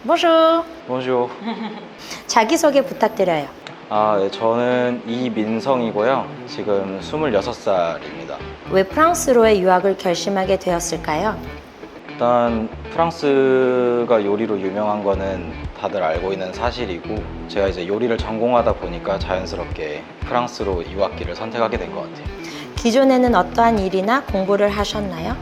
Bonjour. Bonjour. 자기소개 부탁드려요. 네, 저는 이민성이고요. 지금 26살입니다. 왜 프랑스로의 유학을 결심하게 되었을까요? 일단 프랑스가 요리로 유명한 거는 다들 알고 있는 사실이고, 제가 이제 요리를 전공하다 보니까 자연스럽게 프랑스로 유학기를 선택하게 된 것 같아요. 기존에는 어떠한 일이나 공부를 하셨나요?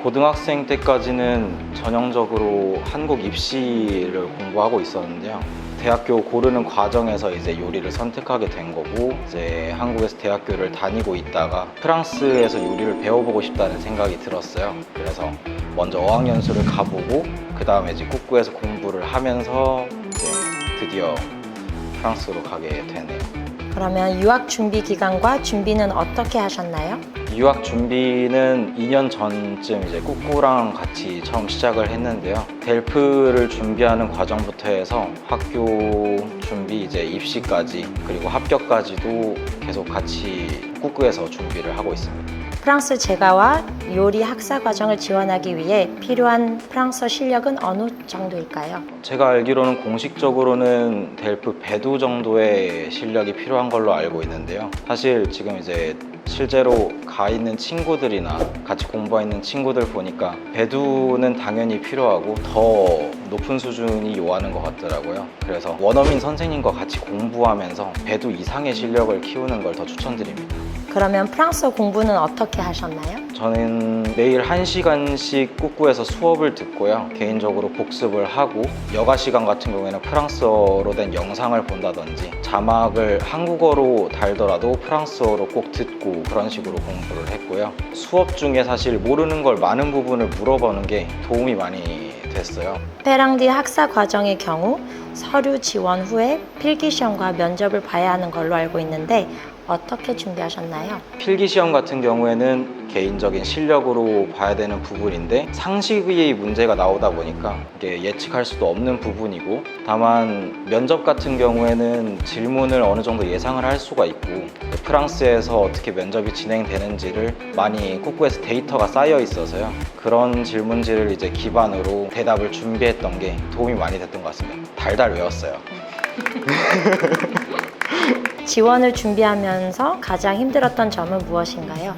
고등학생 때까지는 전형적으로 한국 입시를 공부하고 있었는데요. 대학교 고르는 과정에서 이제 요리를 선택하게 된 거고, 이제 한국에서 대학교를 다니고 있다가 프랑스에서 요리를 배워보고 싶다는 생각이 들었어요. 그래서 먼저 어학연수를 가보고, 그 다음에 이제 꾸꾸에서 공부를 하면서 이제 드디어 프랑스로 가게 되네요. 그러면 유학 준비 기간과 준비는 어떻게 하셨나요? 유학 준비는 2년 전쯤 이제 꾸꾸랑 같이 처음 시작을 했는데요. 델프를 준비하는 과정부터 해서 학교 준비, 이제 입시까지, 그리고 합격까지도 계속 같이 꾸꾸에서 준비를 하고 있습니다. 프랑스 제과와 요리 학사 과정을 지원하기 위해 필요한 프랑스어 실력은 어느 정도일까요? 제가 알기로는 공식적으로는 델프 배두 정도의 실력이 필요한 걸로 알고 있는데요. 사실 지금 이제 실제로 가 있는 친구들이나 같이 공부하 있는 친구들 보니까 배두는 당연히 필요하고 더 높은 수준이 요하는 것 같더라고요. 그래서 원어민 선생님과 같이 공부하면서 배두 이상의 실력을 키우는 걸 더 추천드립니다. 그러면 프랑스어 공부는 어떻게 하셨나요? 저는 매일 1시간씩 꾸꾸에서 수업을 듣고요. 개인적으로 복습을 하고, 여가 시간 같은 경우에는 프랑스어로 된 영상을 본다든지, 자막을 한국어로 달더라도 프랑스어로 꼭 듣고 그런 식으로 공부를 했고요. 수업 중에 사실 모르는 걸 많은 부분을 물어보는 게 도움이 많이 됐어요. 페랑디 학사 과정의 경우 서류 지원 후에 필기시험과 면접을 봐야 하는 걸로 알고 있는데 어떻게 준비하셨나요? 필기시험 같은 경우에는 개인적인 실력으로 봐야 되는 부분인데, 상식의 문제가 나오다 보니까 이게 예측할 수도 없는 부분이고, 다만 면접 같은 경우에는 질문을 어느 정도 예상을 할 수가 있고, 프랑스에서 어떻게 면접이 진행되는지를 많이 꾸꾸에서 데이터가 쌓여 있어서요. 그런 질문지를 이제 기반으로 대답을 준비했던 게 도움이 많이 됐던 것 같습니다. 달달 외웠어요. 지원을 준비하면서 가장 힘들었던 점은 무엇인가요?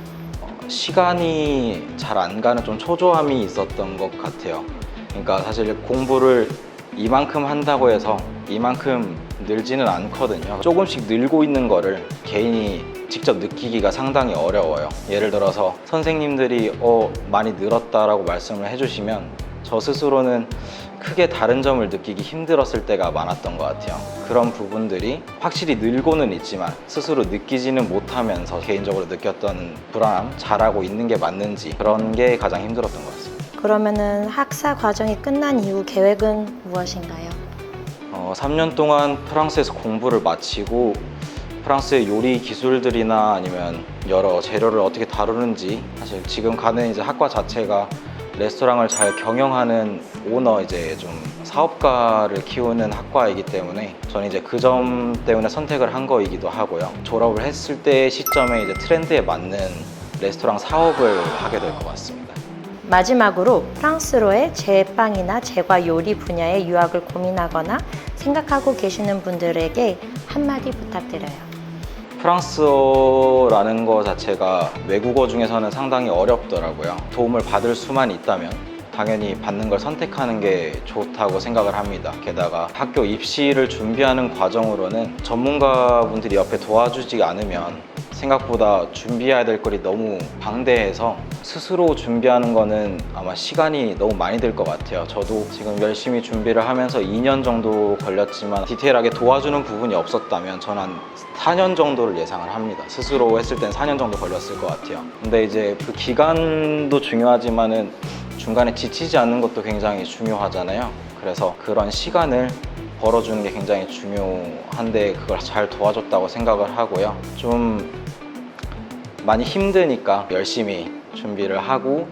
시간이 잘 안 가는 좀 초조함이 있었던 것 같아요. 그러니까 사실 공부를 이만큼 한다고 해서 이만큼 늘지는 않거든요. 조금씩 늘고 있는 거를 개인이 직접 느끼기가 상당히 어려워요. 예를 들어서 선생님들이 많이 늘었다라고 말씀을 해주시면 저 스스로는 크게 다른 점을 느끼기 힘들었을 때가 많았던 것 같아요. 그런 부분들이 확실히 늘고는 있지만 스스로 느끼지는 못하면서 개인적으로 느꼈던 불안함, 잘하고 있는 게 맞는지, 그런 게 가장 힘들었던 것 같습니다. 그러면은 학사 과정이 끝난 이후 계획은 무엇인가요? 3년 동안 프랑스에서 공부를 마치고 프랑스의 요리 기술들이나 아니면 여러 재료를 어떻게 다루는지, 사실 지금 가는 이제 학과 자체가 레스토랑을 잘 경영하는 오너, 이제 좀 사업가를 키우는 학과이기 때문에 저는 이제 그 점 때문에 선택을 한 거이기도 하고요. 졸업을 했을 때 시점에 이제 트렌드에 맞는 레스토랑 사업을 하게 될 것 같습니다. 마지막으로 프랑스로의 제빵이나 제과 요리 분야의 유학을 고민하거나 생각하고 계시는 분들에게 한마디 부탁드려요. 프랑스어라는 거 자체가 외국어 중에서는 상당히 어렵더라고요. 도움을 받을 수만 있다면 당연히 받는 걸 선택하는 게 좋다고 생각을 합니다. 게다가 학교 입시를 준비하는 과정으로는 전문가분들이 옆에 도와주지 않으면 생각보다 준비해야 될 거리 너무 방대해서 스스로 준비하는 거는 아마 시간이 너무 많이 들 것 같아요. 저도 지금 열심히 준비를 하면서 2년 정도 걸렸지만 디테일하게 도와주는 부분이 없었다면 저는 한 4년 정도를 예상을 합니다. 스스로 했을 땐 4년 정도 걸렸을 것 같아요. 근데 이제 그 기간도 중요하지만은 중간에 지치지 않는 것도 굉장히 중요하잖아요. 그래서 그런 시간을 벌어주는 게 굉장히 중요한데 그걸 잘 도와줬다고 생각을 하고요. 좀 많이 힘드니까 열심히 준비를 하고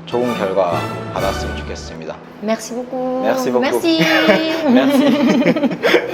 좋은 결과 받았으면 좋겠습니다. Merci beaucoup. Merci beaucoup. Merci. Merci.